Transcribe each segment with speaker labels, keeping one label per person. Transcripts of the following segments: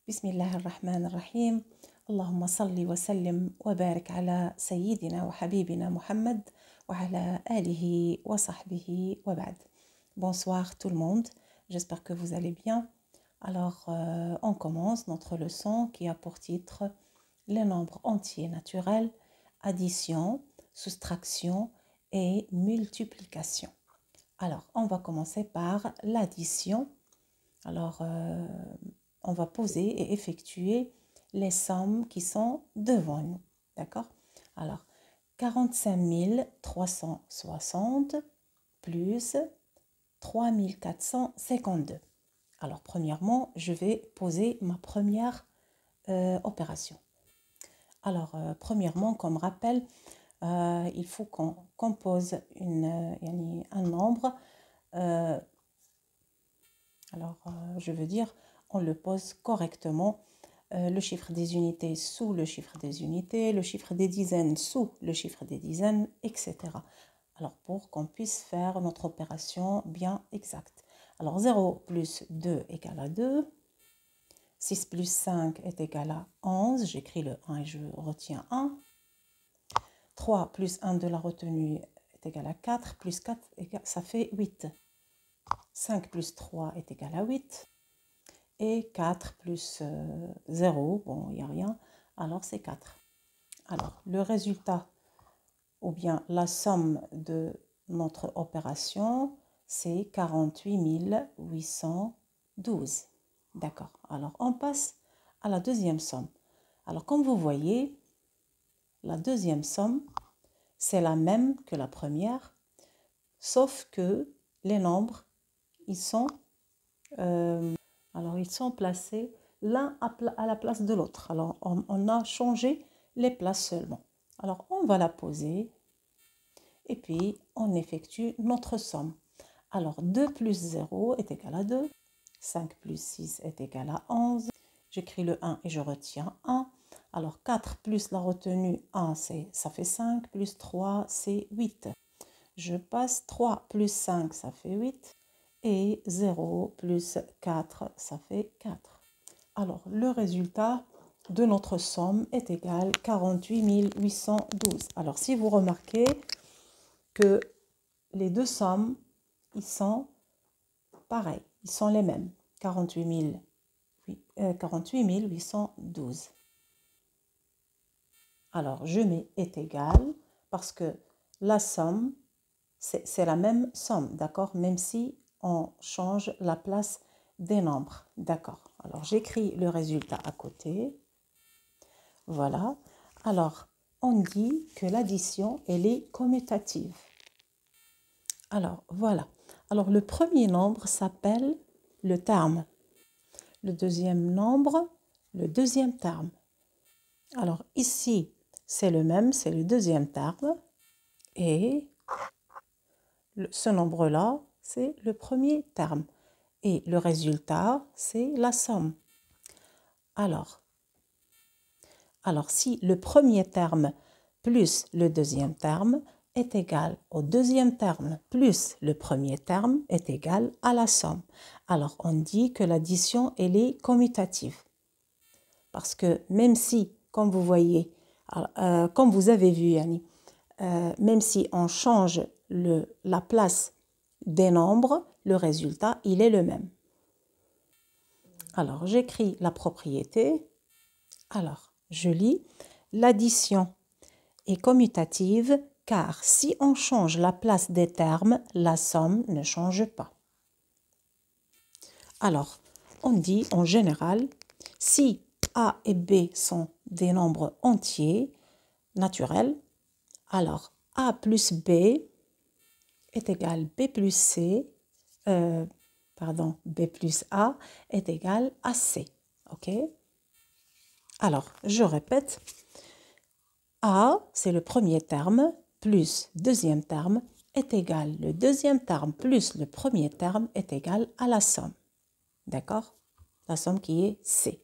Speaker 1: بسم الله الرحمن الرحيم. اللهم صل وسلم وبارك على سيدنا وحبيبنا محمد وعلى آله وصحبه وبعد. Bonsoir tout le monde, j'espère que vous allez bien. Alors, on commence notre leçon qui a pour titre les nombres entiers naturels, addition, soustraction et multiplication. Alors, on va commencer par l'addition. Alors, on va poser et effectuer les sommes qui sont devant nous. D'accord? Alors, 45 360 plus 3452. Alors, premièrement, je vais poser ma première opération. Alors, premièrement, comme rappel, il faut qu'on compose un nombre. Je veux dire, on le pose correctement. Le chiffre des unités sous le chiffre des unités, le chiffre des dizaines sous le chiffre des dizaines, etc. Alors, pour qu'on puisse faire notre opération bien exacte. Alors, 0 plus 2 égale à 2. 6 plus 5 est égal à 11. J'écris le 1 et je retiens 1. 3 plus 1 de la retenue est égal à 4. Plus 4, ça fait 8. 5 plus 3 est égal à 8. Et 4 plus 0, bon, il n'y a rien, alors c'est 4. Alors, le résultat, ou bien la somme de notre opération, c'est 48 812. D'accord. Alors, on passe à la deuxième somme. Alors, comme vous voyez, la deuxième somme, c'est la même que la première, sauf que les nombres, ils sont placés l'un à la place de l'autre. Alors, on a changé les places seulement. Alors, on va la poser et puis on effectue notre somme. Alors, 2 plus 0 est égal à 2. 5 plus 6 est égal à 11. J'écris le 1 et je retiens 1. Alors, 4 plus la retenue 1, ça fait 5. Plus 3, c'est 8. Je passe 3 plus 5, ça fait 8. Et 0 plus 4, ça fait 4. Alors, le résultat de notre somme est égal à 48 812. Alors, si vous remarquez que les deux sommes, ils sont pareils, ils sont les mêmes. 48 812. Alors, je mets est égal parce que la somme, c'est la même somme, d'accord? Même si on change la place des nombres, d'accord? Alors, j'écris le résultat à côté. Voilà. Alors, on dit que l'addition, elle est commutative. Alors, voilà. Alors, le premier nombre s'appelle le terme. Le deuxième nombre, le deuxième terme. Alors, ici, c'est le même, c'est le deuxième terme. Et ce nombre-là, c'est le premier terme. Et le résultat, c'est la somme. Alors, si le premier terme plus le deuxième terme est égal au deuxième terme plus le premier terme est égal à la somme. Alors, on dit que l'addition, elle est commutative. Parce que même si, comme vous voyez, comme vous avez vu, Yanni, même si on change la place des nombres, le résultat, il est le même. Alors, j'écris la propriété. Alors, je lis. L'addition est commutative car si on change la place des termes, la somme ne change pas. Alors, on dit en général, si A et B sont des nombres entiers, naturels, alors A plus B est égal B plus C, B plus A est égal à C. OK? Alors, je répète, A, c'est le premier terme, plus deuxième terme, est égal, le deuxième terme plus le premier terme est égal à la somme. D'accord? La somme qui est C.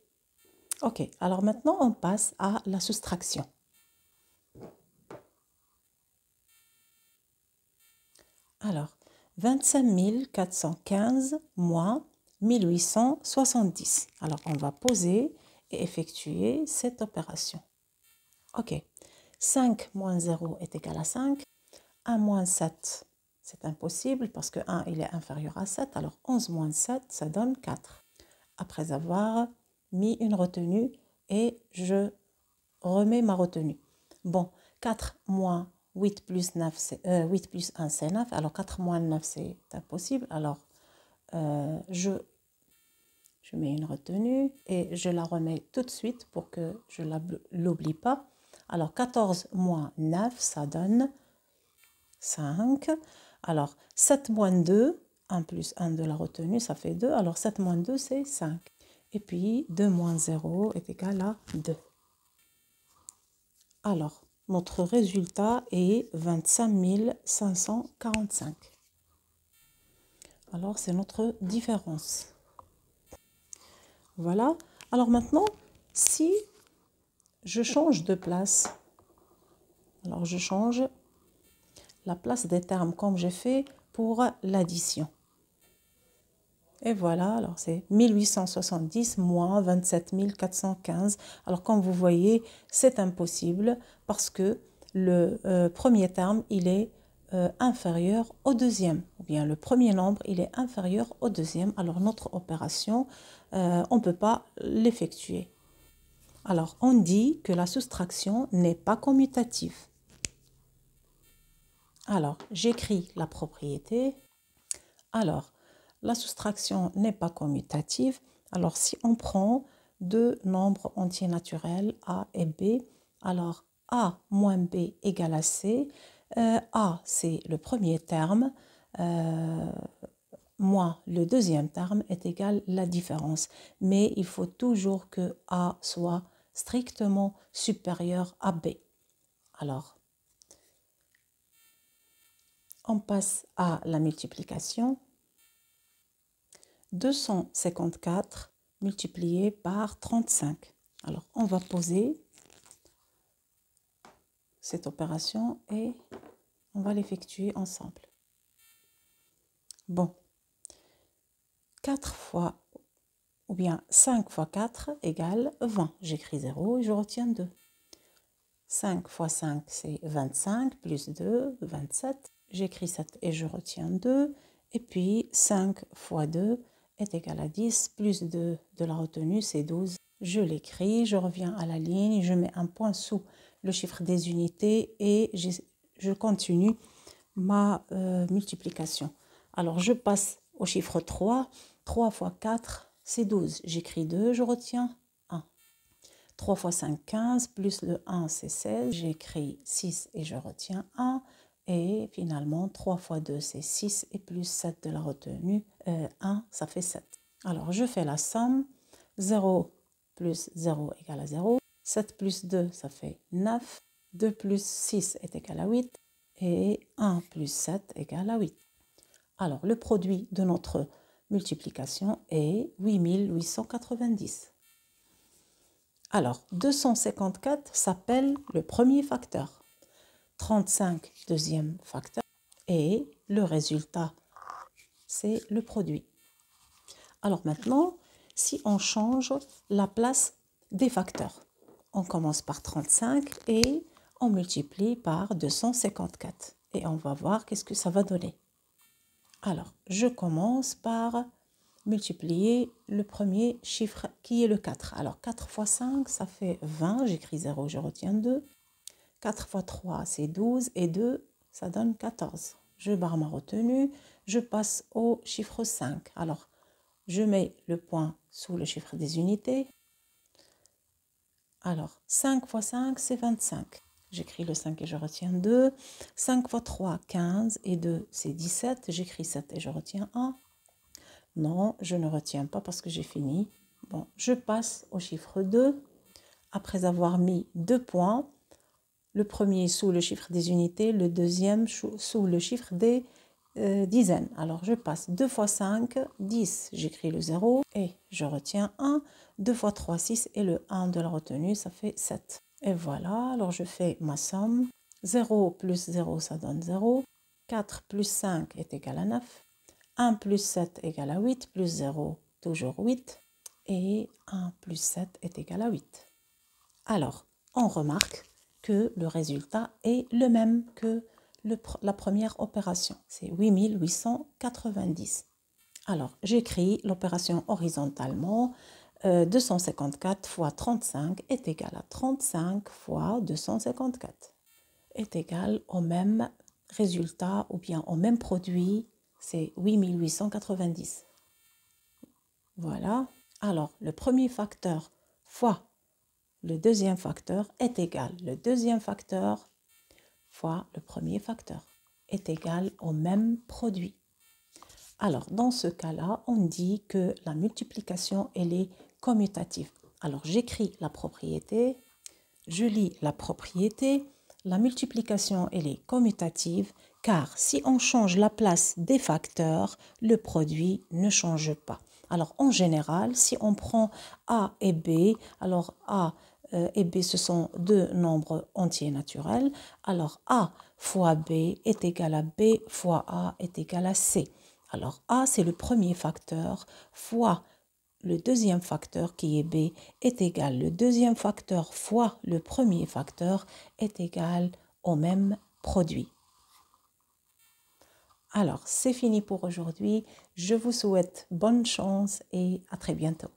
Speaker 1: OK, alors maintenant, on passe à la soustraction. Alors, 25 415 moins 1870. Alors, on va poser et effectuer cette opération. OK. 5 moins 0 est égal à 5. 1 moins 7, c'est impossible parce que 1, il est inférieur à 7. Alors, 11 moins 7, ça donne 4. Après avoir mis une retenue et je remets ma retenue. Bon, 4 moins 8 plus 9, 8 plus 1, c'est 9. Alors, 4 moins 9, c'est impossible. Alors, je mets une retenue et je la remets tout de suite pour que je ne l'oublie pas. Alors, 14 moins 9, ça donne 5. Alors, 7 moins 2, 1 plus 1 de la retenue, ça fait 2. Alors, 7 moins 2, c'est 5. Et puis, 2 moins 0 est égal à 2. Alors, notre résultat est 25 545. Alors, c'est notre différence. Voilà. Alors maintenant, si je change de place, alors je change la place des termes comme j'ai fait pour l'addition. Et voilà, alors c'est 1870 moins 27 415. Alors comme vous voyez, c'est impossible parce que le premier terme, il est inférieur au deuxième. Ou bien le premier nombre, il est inférieur au deuxième. Alors notre opération, on ne peut pas l'effectuer. Alors on dit que la soustraction n'est pas commutative. Alors j'écris la propriété. Alors, la soustraction n'est pas commutative. Alors, si on prend deux nombres entiers naturels, A et B, alors A moins B égale à C. A, c'est le premier terme, moins le deuxième terme est égal à la différence. Mais il faut toujours que A soit strictement supérieur à B. Alors, on passe à la multiplication. 254 multiplié par 35. Alors, on va poser cette opération et on va l'effectuer ensemble. Bon, 4 fois, ou bien 5 fois 4 égale 20. J'écris 0 et je retiens 2. 5 fois 5, c'est 25, plus 2, 27. J'écris 7 et je retiens 2. Et puis 5 fois 2 est égal à 10, plus 2 de la retenue, c'est 12. Je l'écris, je reviens à la ligne, je mets un point sous le chiffre des unités et je continue ma multiplication. Alors, je passe au chiffre 3. 3 fois 4, c'est 12. J'écris 2, je retiens 1. 3 fois 5, 15, plus le 1, c'est 16. J'écris 6 et je retiens 1. Et finalement, 3 fois 2, c'est 6 et plus 7 de la retenue, 1, ça fait 7. Alors, je fais la somme. 0 plus 0 égale à 0. 7 plus 2, ça fait 9. 2 plus 6 est égal à 8. Et 1 plus 7 égale à 8. Alors, le produit de notre multiplication est 8890. Alors, 254 s'appelle le premier facteur. 35, deuxième facteur. Et le résultat, c'est le produit. Alors maintenant, si on change la place des facteurs, on commence par 35 et on multiplie par 254. Et on va voir qu'est-ce que ça va donner. Alors, je commence par multiplier le premier chiffre qui est le 4. Alors, 4 fois 5, ça fait 20. J'écris 0, je retiens 2. 4 fois 3, c'est 12. Et 2, ça donne 14. Je barre ma retenue. Je passe au chiffre 5. Alors, je mets le point sous le chiffre des unités. Alors, 5 fois 5, c'est 25. J'écris le 5 et je retiens 2. 5 fois 3, 15. Et 2, c'est 17. J'écris 7 et je retiens 1. Non, je ne retiens pas parce que j'ai fini. Bon, je passe au chiffre 2. Après avoir mis 2 points, le premier sous le chiffre des unités, le deuxième sous le chiffre des dizaines. Alors, je passe 2 fois 5, 10. J'écris le 0 et je retiens 1. 2 fois 3, 6 et le 1 de la retenue, ça fait 7. Et voilà, alors je fais ma somme. 0 plus 0, ça donne 0. 4 plus 5 est égal à 9. 1 plus 7 égale à 8, plus 0 toujours 8. Et 1 plus 7 est égal à 8. Alors, on remarque que le résultat est le même que la première opération. C'est 8890. Alors, j'écris l'opération horizontalement. 254 fois 35 est égal à 35 fois 254. Est égal au même résultat ou bien au même produit, c'est 8890. Voilà. Alors, le premier facteur fois le deuxième facteur est égal. Le deuxième facteur fois le premier facteur est égal au même produit. Alors, dans ce cas-là, on dit que la multiplication, elle est commutative. Alors, j'écris la propriété, je lis la propriété. La multiplication, elle est commutative car si on change la place des facteurs, le produit ne change pas. Alors, en général, si on prend A et B, alors A et B, ce sont deux nombres entiers naturels. Alors, A fois B est égal à B fois A est égal à C. Alors, A, c'est le premier facteur, fois le deuxième facteur qui est B est égal. Le deuxième facteur fois le premier facteur est égal au même produit. Alors, c'est fini pour aujourd'hui. Je vous souhaite bonne chance et à très bientôt.